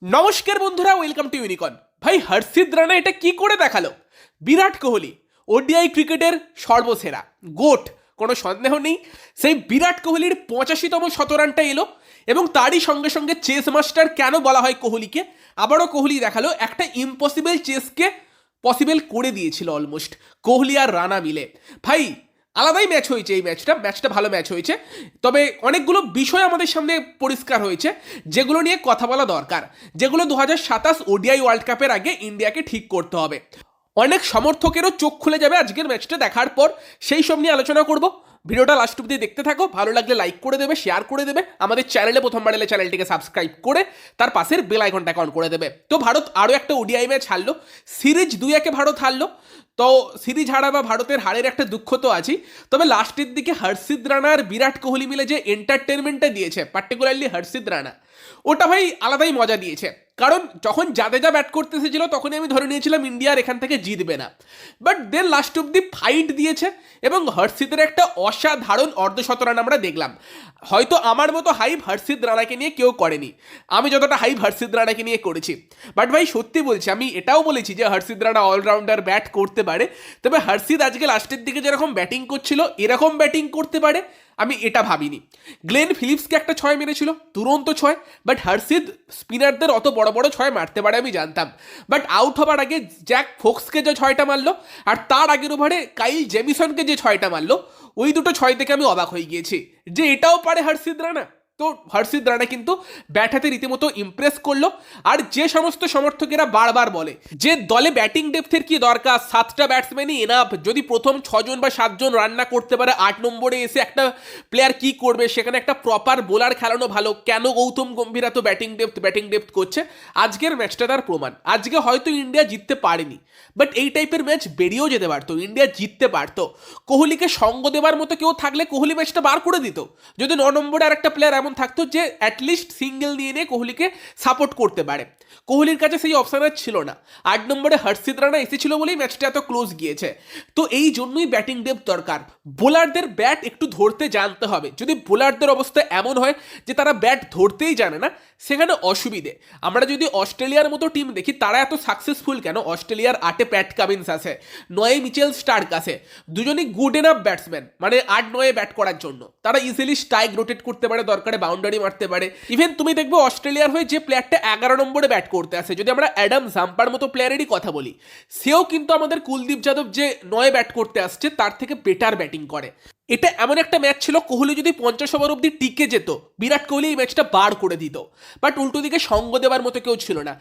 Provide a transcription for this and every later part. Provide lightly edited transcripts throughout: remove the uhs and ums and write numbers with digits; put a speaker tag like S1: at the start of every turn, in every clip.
S1: নমস্কার বন্ধুরা, welcome to unicorn. ভাই হর্ষিত রানা এটা কি করে দেখালো? বিরাট কোহলি ওডিআই ক্রিকেটের সর্বসেরা গোট, কোনো সন্দেহ নেই। সেই বিরাট কোহলির 85তম শতরানটা এলো এবং তারই সঙ্গে সঙ্গে চেস মাস্টার কেন বলা হয় কোহলিকে। আবারও কোহলি দেখালো একটা ইম্পসিবল চেসকে পসিবল করে দিয়েছিল অলমোস্ট কোহলি আর রানা মিলে। ভাই আলাদাই ম্যাচ হয়েছে, এই ম্যাচটা ভালো ম্যাচ হয়েছে। তবে অনেকগুলো বিষয় আমাদের সামনে পরিষ্কার হয়েছে যেগুলো নিয়ে কথা বলা দরকার, যেগুলো 2027 ওডিআই ওয়ার্ল্ড কাপের আগে ইন্ডিয়াকে ঠিক করতে হবে। অনেক সমর্থকেরও চোখ খুলে যাবে আজকের ম্যাচটা দেখার পর, সেই সব নিয়ে আলোচনা করব। ভিডিওটা লাস্ট অব্দি দেখতে থাকো, ভালো লাগলে লাইক করে দেবে, শেয়ার করে দেবে, আমাদের চ্যানেলে প্রথমবার এলে চ্যানেলটিকে সাবস্ক্রাইব করে তার পাশের বেল আইকনটাকে অন করে দেবে। তো ভারত আরও একটা ওডিআই ম্যাচ হারলো, সিরিজ 2-1 ভারত হারলো। তো সিরিজ হারা বা ভারতের হারের একটা দুঃখ তো আছেই, তবে লাস্টের দিকে হর্ষিত রানা আর বিরাট কোহলি মিলে যে এন্টারটেনমেন্টটা দিয়েছে, পার্টিকুলারলি হর্ষিত রানা, ওটা ভাই আলাদাই মজা দিয়েছে। কারণ যখন জাদেজা ব্যাট করতে এসেছিল তখনই আমি ধরে নিয়েছিলাম ইন্ডিয়ার এখান থেকে জিতবে না, বাট দেন লাস্ট অব্দি ফাইট দিয়েছে এবং হর্ষিতের একটা অসাধারণ অর্ধশতরান আমরা দেখলাম। হয়তো আমার মতো হাইপ হর্ষিত রানাকে নিয়ে কেউ করেনি, আমি যতটা হাইপ হর্ষিত রানাকে নিয়ে করেছি। বাট ভাই সত্যি বলছি, আমি এটাও বলেছি যে হর্ষিত রানা অলরাউন্ডার ব্যাট করতে পারে, তবে হর্ষিত আজকে লাস্টের দিকে যেরকম ব্যাটিং করছিল এরকম ব্যাটিং করতে পারে আমি এটা ভাবিনি। গ্লেন ফিলিপসকে একটা 6 মেরেছিল, দুরন্ত 6, বাট হর্ষিত স্পিনারদের অত বড় বড় 6 মারতে পারে আমি জানতাম। বাট আউট হবার আগে জ্যাক ফোক্সকে যে 6টা মারলো আর তার আগের ওভারে কাইল জেমিসনকে যে 6টা মারলো, ওই দুটো 6 থেকে আমি অবাক হয়ে গিয়েছি যে এটাও পারে হর্ষিত রানা। তো হর্ষিত রানা কিন্তু ব্যাট হাতে রীতিমতো ইমপ্রেস করলো। আর যে সমস্ত সমর্থকেরা বারবার বলে যে দলে ব্যাটিং ডেপথের কি দরকার, 7টা ব্যাটসম্যানই এনাফ, যদি প্রথম 6 জন বা 7 জন রান না করতে পারে 8 নম্বরে এসে একটা প্লেয়ার কি করবে, সেখানে একটা প্রপার বোলার খেলানো ভালো, কেন গৌতম গম্ভীর এত ব্যাটিং ডেপথ করছে? আজকের ম্যাচটা তার প্রমাণ। আজকে হয়তো ইন্ডিয়া জিততে পারেনি, বাট এই টাইপের ম্যাচ বেরিয়েও যেতে পারতো, ইন্ডিয়া জিততে পারতো। কোহলিকে সঙ্গ দেবার মতো কেউ থাকলে কোহলি ম্যাচটা বার করে দিত। যদি 9 নম্বরে আর একটা প্লেয়ার এমন থাকতো যে অ্যাটলিস্ট সিঙ্গেল নিয়ে নিয়ে কোহলিকে সাপোর্ট করতে পারে, কোহলির কাছে সেই অপশন আর ছিল না। 8 নম্বরে হর্ষিত রানা এসেছিল বলেই ম্যাচটা এত ক্লোজ গিয়েছে। তো এই জন্যই ব্যাটিং ডেপথ দরকার, বোলারদের ব্যাট একটু ধরতে জানতে হবে। যদি বোলারদের অবস্থা এমন হয় যে তারা ব্যাট ধরতেই জানে না, সেখানে অসুবিধে। আমরা যদি অস্ট্রেলিয়ার মতো টিম দেখি, তারা এত সাকসেসফুল কেন? অস্ট্রেলিয়ার 8-এ প্যাট কামিন্স আছে, 9-এ মিচেল স্টার্ক আছে, দুজনই গুড এনাফ ব্যাটসম্যান, মানে 8-9-এ ব্যাট করার জন্য। তারা ইজিলি স্ট্রাইক রোটেট করতে পারে, দরকারে বাউন্ডারি মারতে পারে। ইভেন তুমি দেখবে অস্ট্রেলিয়ার হয়ে যে প্লেয়ারটা 11 নম্বরে ব্যাট করতে আসে, যদি আমরা অ্যাডাম জাম্পার মতো প্লেয়ারেরই কথা বলি, সেও কিন্তু আমাদের কুলদীপ যাদব যে 9-এ ব্যাট করতে আসছে তার থেকে বেটার ব্যাটিং করে। এটা এমন একটা ম্যাচ ছিল, কোহলি যদি 50 ওভার অব্দি টিকে যেত, বিরাট কোহলি এই ম্যাচটা বার করে দিত। বাট উল্টো দিকে সঙ্গ দেওয়ার মতো কেউ ছিল না।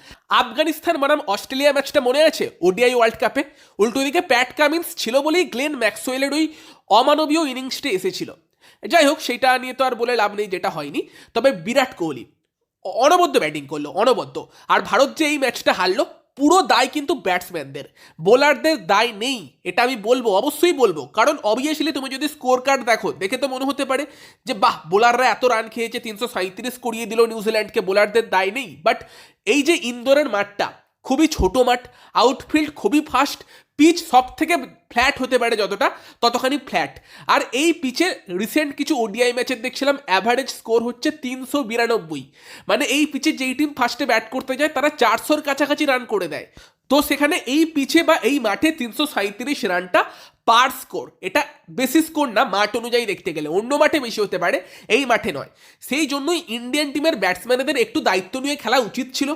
S1: আফগানিস্তান বনাম অস্ট্রেলিয়া ম্যাচটা মনে আছে ওডিআই ওয়ার্ল্ড কাপে? উল্টো দিকে প্যাট কামিন্স ছিল বলেই গ্লেন ম্যাক্সওয়েলের ওই অমানবীয় ইনিংসটা এসেছিল। যাই হোক, সেটা নিয়ে তো আর বলে লাভ নেই, যেটা হয়নি। তবে বিরাট কোহলি অনবদ্য ব্যাটিং করলো, অনবদ্য। আর ভারত যে এই ম্যাচটা হারলো, পুরো দায় কিন্তু ব্যাটসম্যানদের, বোলারদের দায় নেই, এটা আমি বলবো, অবশ্যই বলবো। কারণ অবভিয়াসলি তুমি যদি স্কোর কার্ড দেখো, দেখে তো মনে হতে পারে যে বাহ, বোলাররা এত রান খেয়েছে, 337 করিয়ে দিল নিউজিল্যান্ডকে, বোলারদের দায় নেই। বাট এই যে ইন্দোরের মাঠটা খুবই ছোট মাঠ, আউটফিল্ড খুবই ফাস্ট, পিচ সব থেকে ফ্ল্যাট হতে পারে যতটা, ততখানি ফ্ল্যাট। আর এই পিচে রিসেন্ট কিছু ওডিআই ম্যাচের দেখছিলাম অ্যাভারেজ স্কোর হচ্ছে 392। মানে এই পিচে যেই টিম ফার্স্টে ব্যাট করতে যায় তারা 400-র কাছাকাছি রান করে দেয়। তো সেখানে এই পিচে বা এই মাঠে 337 রানটা পার স্কোর, এটা বেশি স্কোর না মাঠ অনুযায়ী দেখতে গেলে, অন্য মাঠে বেশি হতে পারে, এই মাঠে নয়। সেই জন্যই ইন্ডিয়ান টিমের ব্যাটসম্যানদের একটু দায়িত্ব নিয়ে খেলা উচিত ছিল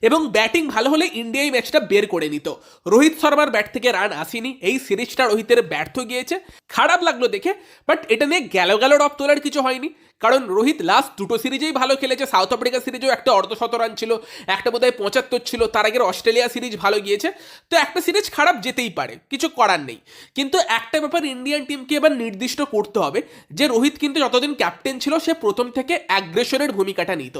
S1: এবং ব্যাটিং ভালো হলে ইন্ডিয়া এই ম্যাচটা বের করে নিত। রোহিত শর্মার ব্যাট থেকে রান আসেনি, এই সিরিজটা রোহিতের ব্যর্থ গিয়েছে, খারাপ লাগলো দেখে। বাট এটা নিয়ে গেল রব তোলার কিছু হয়নি, কারণ রোহিত লাস্ট দুটো সিরিজেই ভালো খেলেছে। সাউথ আফ্রিকা সিরিজেও একটা অর্ধশত রান ছিল, একটা বোধহয় 75 ছিল, তার আগের অস্ট্রেলিয়া সিরিজ ভালো গিয়েছে। তো একটা সিরিজ খারাপ যেতেই পারে, কিছু করার নেই। কিন্তু একটা ব্যাপার ইন্ডিয়ান টিমকে এবার নির্দিষ্ট করতে হবে যে রোহিত কিন্তু যতদিন ক্যাপ্টেন ছিল সে প্রথম থেকে অ্যাগ্রেসরের ভূমিকাটা নিত,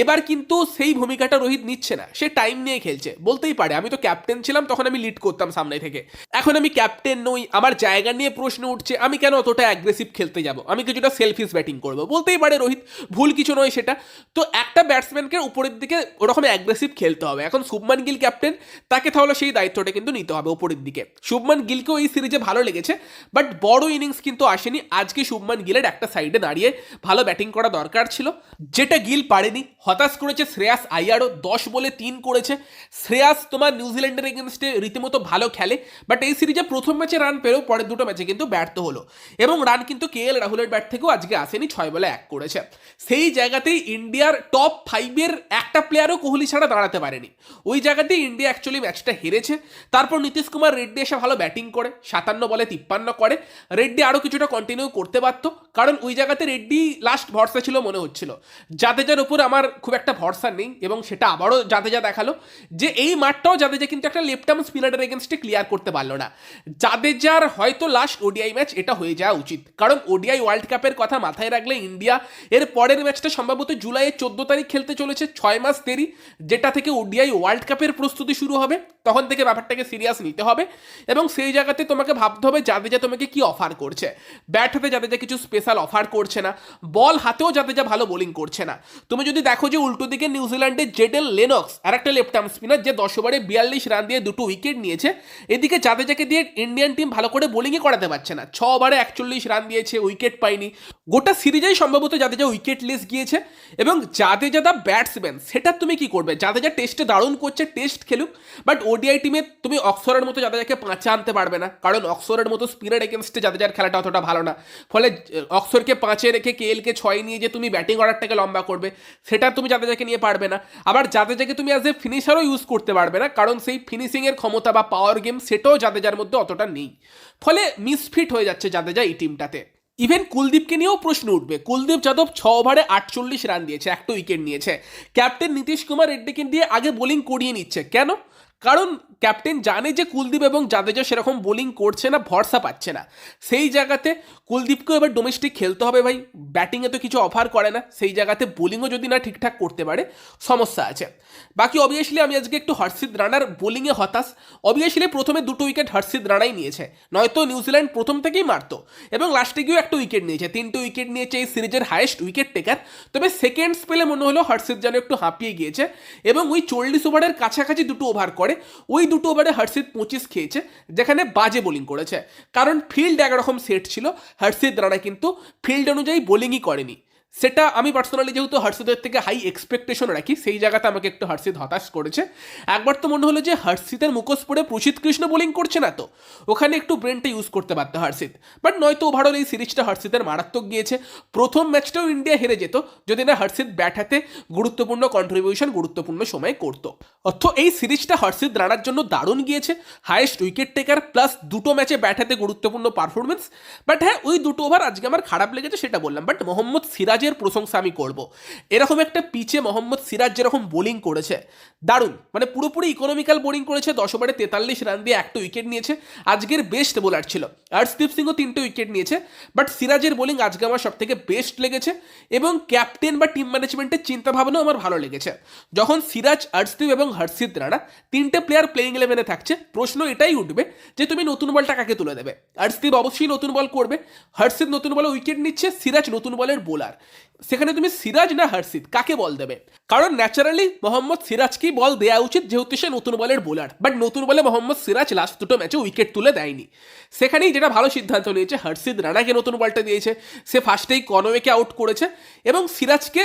S1: এবার কিন্তু সেই ভূমিকাটা রোহিত নিচ্ছে দিচ্ছে না, সে টাইম নিয়ে খেলছে। বলতেই পারে আমি তো ক্যাপ্টেন ছিলাম, তখন আমি লিড করতাম সামনে থেকে, এখন আমি ক্যাপ্টেন নই, আমার জায়গা নিয়ে প্রশ্ন উঠছে, আমি কেন অতটা অ্যাগ্রেসিভ খেলতে যাব, আমি কিছুটা সেলফিশ ব্যাটিং করবো। বলতেই পারে রোহিত, ভুল কিছু নয় সেটা। তো একটা ব্যাটসম্যানকে উপরের দিকে ওরকম অ্যাগ্রেসিভ খেলতে হবে। এখন শুভমান গিল ক্যাপ্টেন, তাকে তাহলে সেই দায়িত্বটা কিন্তু নিতে হবে উপরের দিকে। শুভমান গিলকেও এই সিরিজে ভালো লেগেছে, বাট বড় ইনিংস কিন্তু আসেনি। আজকে শুভমান গিলের একটা সাইডে দাঁড়িয়ে ভালো ব্যাটিং করা দরকার ছিল, যেটা গিল পারেনি। হতাশ করেছে শ্রেয়াস আইয়ারও, 10 বলে 3 করেছে। শ্রেয়াস তোমার নিউজিল্যান্ডের এগেনস্টে রীতিমতো ভালো খেলে, বাট এই সিরিজে প্রথম ম্যাচে রান পেলেও পরের দুটো ম্যাচে কিন্তু ব্যর্থ হলো, এবং রান কিন্তু কেএল রাহুলের ব্যাট থেকেও আজকে আসেনি, 6 বলে 1 করেছে। সেই জায়গাতেই ইন্ডিয়ার টপ 5-এর একটা প্লেয়ারও কোহলি ছাড়া দাঁড়াতে পারেনি। ওই জায়গাতেই ইন্ডিয়া অ্যাকচুয়ালি ম্যাচটা হেরেছে। তারপর নীতিশ কুমার রেড্ডি এসে ভালো ব্যাটিং করে, 57 বলে 53 করে। রেড্ডি আরও কিছুটা কন্টিনিউ করতে পারতো, কারণ ওই জায়গাতে রেড্ডি লাস্ট ভরসা ছিল মনে হচ্ছিল। জাদেজার উপর আমার খুব একটা ভরসা নেই, এবং সেটা আবারও জাদেজা দেখালো যে এই মাঠটাও জাদেজা কিন্তু একটা লেফট আর্ম স্পিনারের এগেনস্টে ক্লিয়ার করতে পারলো না। জাদেজার হয়তো লাস্ট ওডিআই ম্যাচ এটা হয়ে যাওয়া উচিত, কারণ ওডিআই ওয়ার্ল্ড কাপের কথা মাথায় রাখলে ইন্ডিয়া এর পরের ম্যাচটা সম্ভবত জুলাইয়ের 14 তারিখ খেলতে চলেছে, 6 মাস দেরি, যেটা থেকে ওডিআই ওয়ার্ল্ড কাপের প্রস্তুতি শুরু হবে। তখন থেকে ব্যাপারটাকে সিরিয়াস নিতে হবে, এবং সেই জায়গাতে তোমাকে ভাবতে হবে জাদেজা তোমাকে কি অফার করছে। ব্যাট হাতে জাদেজা কিছু স্পেশাল অফার করছে না, বল হাতেও জাদেজা ভালো বোলিং করছে না। তুমি যদি দেখো যে উল্টো দিকে নিউজিল্যান্ডের জেডেল লেনক্স আর একটা লেফট আর্ম স্পিনার, যে 10 ওভারে 42 রান দিয়ে 2টো উইকেট নিয়েছে, এদিকে জাদেজাকে দিয়ে ইন্ডিয়ান টিম ভালো করে বোলিংই করাতে পারছে না। 6 ওভারে 41 রান দিয়েছে, উইকেট পায়নি। গোটা সিরিজেই সম্ভবত জাদেজা উইকেটলেস গিয়েছে, এবং জাদেজা দা ব্যাটসম্যান, সেটা তুমি কি করবে? জাদেজা টেস্টে দারুণ করছে, টেস্ট খেলুক, বাট ওডিআই টিমে তুমি অক্সরের মতো জাদেজাকে 5-এ আনতে পারবে না, কারণ অক্সরের মতো স্পিনার এগেনস্টে জাদেজার খেলাটা অতটা ভালো না। ফলে অক্সরকে 5-এ রেখে কেএলকে 6-এ নিয়ে যে তুমি ব্যাটিং অর্ডারটাকে লম্বা করবে, সেটা তুমি জাদেজাকে নিয়ে পারবে না। আবার জাদেজাকে তুমি অ্যাজ এ ফিনিশারও ইউজ করতে পারবে না, কারণ সেই ফিনিশিংয়ের ক্ষমতা বা পাওয়ার গেম সেটাও জাদেজার মধ্যে অতটা নেই। ফলে মিসফিট হয়ে যাচ্ছে জাদেজা এই টিমটাতে। ইভেন কুলদীপকে নিয়েও প্রশ্ন উঠবে। কুলদীপ যাদব 6 ওভারে 48 রান দিয়েছে, একটা উইকেট নিয়েছে। ক্যাপ্টেন নীতিশ কুমার রেড্ডিকে দিয়ে আগে বোলিং করিয়ে নিচ্ছে কেন? কারণ ক্যাপ্টেন জানে যে কুলদীপ এবং জাদেজা সেরকম বোলিং করছে না, ভরসা পাচ্ছে না। সেই জায়গাতে কুলদীপকেও এবার ডোমেস্টিক খেলতে হবে ভাই, ব্যাটিংয়ে তো কিছু অফার করে না, সেই জায়গাতে বোলিংও যদি না ঠিকঠাক করতে পারে সমস্যা আছে। বাকি অবভিয়াসলি আমি আজকে একটু হর্ষিত রানার বোলিংয়ে হতাশ। অবভিয়াসলি প্রথমে 2টো উইকেট হর্ষিত রানাই নিয়েছে, নয়তো নিউজিল্যান্ড প্রথম থেকেই মারতো, এবং লাস্টে গিয়েও একটা উইকেট নিয়েছে, 3টে উইকেট নিয়েছে, এই সিরিজের হাইয়েস্ট উইকেট টেকার। তবে সেকেন্ড স্পেলে মনে হলো হর্ষিত যেন একটু হাঁপিয়ে গিয়েছে, এবং ওই 40 ওভারের কাছাকাছি 2টো ওভার করে, ওই 2টো ওভারে হর্ষিত 25 খেয়েছে, যেখানে বাজে বোলিং করেছে। কারণ ফিল্ড একরকম সেট ছিল, হর্ষিত রানা কিন্তু ফিল্ড অনুযায়ী বোলিংই করেনি। সেটা আমি পার্সোনালি যেহেতু হর্ষিতের থেকে হাই এক্সপেকটেশন রাখি, সেই জায়গাতে আমাকে একটু হর্ষিত হতাশ করেছে। একবার তো মনে হলো যে হর্ষিতের মুখোশ পড়ে প্রসিদ্ধ কৃষ্ণ বোলিং করছে না, তো ওখানে একটু ব্রেনটা ইউজ করতে পারতো হর্ষিত। বাট নয়তো ওভারঅল এই সিরিজটা হর্ষিতের মারাত্মক গিয়েছে। প্রথম ম্যাচটাও ইন্ডিয়া হেরে যেত যদি না হর্ষিত ব্যাট হাতে গুরুত্বপূর্ণ কন্ট্রিবিউশন গুরুত্বপূর্ণ সময় করতো। অর্থ এই সিরিজটা হর্ষিত রানার জন্য দারুণ গিয়েছে, হাইয়েস্ট উইকেট টেকার প্লাস 2টো ম্যাচে ব্যাট হাতে গুরুত্বপূর্ণ পারফরমেন্স। বাট হ্যাঁ, ওই 2টো ওভার আজকে আমার খারাপ লেগেছে, সেটা বললাম। বাট মোহাম্মদ সিরাজের প্রশংসা আমি করব। এরকম একটা পিচে মোহাম্মদ সিরাজ যেরকম বোলিং করেছে দারুণ, মানে পুরোপুরি ইকোনমিক্যাল বোলিং করেছে। 10 ওভারে 43 রান দিয়ে একটা উইকেট নিয়েছে, আজকের বেস্ট বোলার ছিল। হর্ষদীপ সিংও 3টে উইকেট নিয়েছে, বাট সিরাজের বোলিং আজকে আমার সব থেকে বেস্ট লেগেছে, এবং ক্যাপ্টেন বা টিম ম্যানেজমেন্টের চিন্তাভাবনাও আমার ভালো লেগেছে। যখন সিরাজ, হর্ষদীপ এবং হর্ষিত রানা 3টে প্লেয়ার প্লেইং 11-এ থাকছে, প্রশ্ন এটাই উঠবে যে তুমি নতুন বলটা কাকে তুলে দেবে। হর্ষদীপ অবশ্যই নতুন বল করবে, হর্ষিত নতুন বলে উইকেট নিচ্ছে, সিরাজ নতুন বলের বোলার। সেখানে তুমি সিরাজ না হর্ষিত কাকে বল দেবে? কারণ ন্যাচারালি মোহাম্মদ সিরাজকেই বল দেওয়া উচিত, যেহেতু সে নতুন বলের বোলার। বাট নতুন বলে মোহাম্মদ সিরাজ লাস্ট 2টো ম্যাচে উইকেট তুলে দেয়নি। সেখানেই যেটা ভালো সিদ্ধান্ত নিয়েছে, হর্ষিত রানাকে নতুন বলটা দিয়েছে, সে ফার্স্টেই কনওয়েকে আউট করেছে, এবং সিরাজকে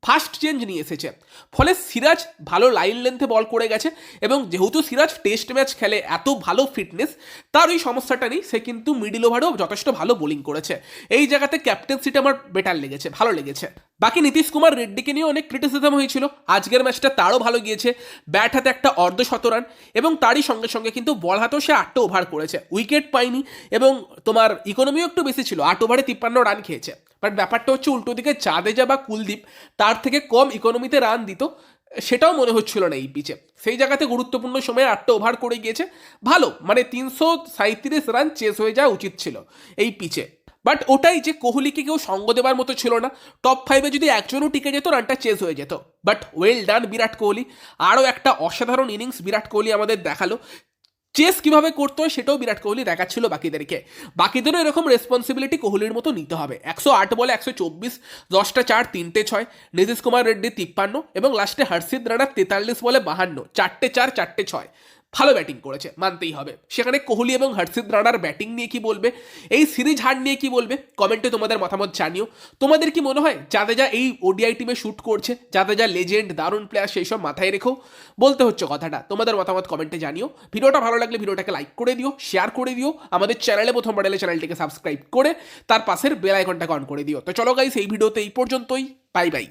S1: ফার্স্ট চেঞ্জ নিয়ে এসেছে। ফলে সিরাজ ভালো লাইন লেন্থে বল করে গেছে, এবং যেহেতু সিরাজ টেস্ট ম্যাচ খেলে, এত ভালো ফিটনেস, তার ওই সমস্যাটা নেই, সে কিন্তু মিডিল ওভারেও যথেষ্ট ভালো বোলিং করেছে। এই জায়গাতে ক্যাপ্টেন্সিটা আমার বেটার লেগেছে, ভালো লেগেছে। বাকি নীতিশ কুমার রেড্ডিকে নিয়ে অনেক ক্রিটিসিজম হয়েছিল, আজকের ম্যাচটা তারও ভালো গিয়েছে। ব্যাট হাতে একটা অর্ধশতরান, এবং তারই সঙ্গে সঙ্গে কিন্তু বল হাতেও সে 8টা ওভার করেছে, উইকেট পায়নি, এবং তোমার ইকোনমিও একটু বেশি ছিল, 8 ওভারে 53 রান খেয়েছে। বাট ব্যাপারটা হচ্ছে উল্টো দিকে জাদেজা বা কুলদীপ তার থেকে কম ইকোনমিতে রান দিত, সেটাও মনে হচ্ছিল না এই পিচে। সেই জায়গাতে গুরুত্বপূর্ণ সময়ে 8টা ওভার করে গিয়েছে, ভালো, মানে 337 রান চেস হয়ে যাওয়া উচিত ছিল এই পিচে। বাট ওটাই যে কোহলিকে কেউ সঙ্গ দেওয়ার মতো ছিল না, টপ 5-এ যদি একজনও টিকে যেত রানটা চেস হয়ে যেত। But well done Virat Kohli, আরও একটা অসাধারণ ইনিংস বিরাট কোহলি আমাদের দেখালো। চেস কিভাবে করতে হয় সেটাও বিরাট কোহলি দেখাচ্ছিল বাকিদেরকে। বাকিদেরও এরকম রেসপন্সিবিলিটি কোহলির মতো নিতে হবে। 108 বলে 124, 10টা 4, 3টে 6, নীতিশ কুমার রেড্ডি 53 এবং লাস্টে হর্ষিত রানা 43 বলে 52, 4টে 4, 4টে 6। ভালো ব্যাটিং করেছে, মানতেই হবে। সেখানে কোহলি এবং হর্ষিত রানার ব্যাটিং নিয়ে কি বলবে, এই সিরিজ হার নিয়ে কি বলবে, কমেন্টে তোমাদের মতামত জানিও। তোমাদের কি মনে হয় জাদেজা এই ওডিআই টিমে শ্যুট করছে? জাদেজা লেজেন্ড, দারুণ প্লেয়ার, সেই সব মাথায় রেখো বলতে হচ্ছে কথাটা। তোমাদের মতামত কমেন্টে জানিও। ভিডিওটা ভালো লাগলে ভিডিওটাকে লাইক করে দিও, শেয়ার করে দিও। আমাদের চ্যানেলে প্রথমবার এলে চ্যানেলটিকে সাবস্ক্রাইব করে তার পাশের বেল আইকনটাকে অন করে দিও। তো চলো গাইস, এই ভিডিওতে এই পর্যন্তই। Bye bye.